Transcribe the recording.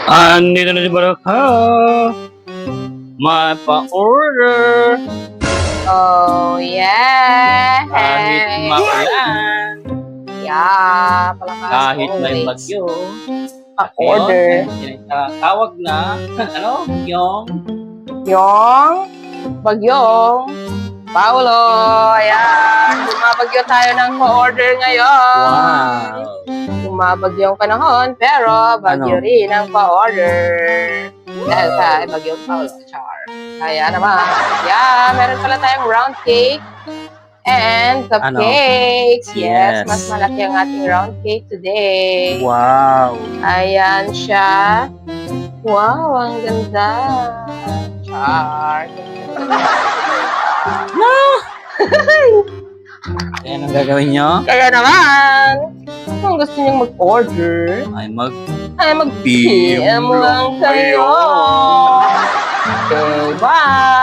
Andito na si Baraka. May pa-order. Oh, yeah. Kahit maulan. Yeah, palakas. Kahit may always. bagyo. Pa-order. Tawag na. Ano? Yung bagyong Paulo. Ayan. Bumabagyo tayo ng pa-order ngayon. Wow. Bumabagyong panahon, pero bagyo rin ang pa-order. Dahil sa bagyong Paulo. Char. Kaya naman. Yeah, meron pala tayong round cake. And cupcakes. Yes, Yes. mas malaki ang ating round cake today. Wow. Ayan siya. Wow, ang ganda. Char. Kaya anong gagawin nyo? Kaya naman, kung gusto niyong mag-order, Ay ay mag-PM lang kayo. Okay, bye!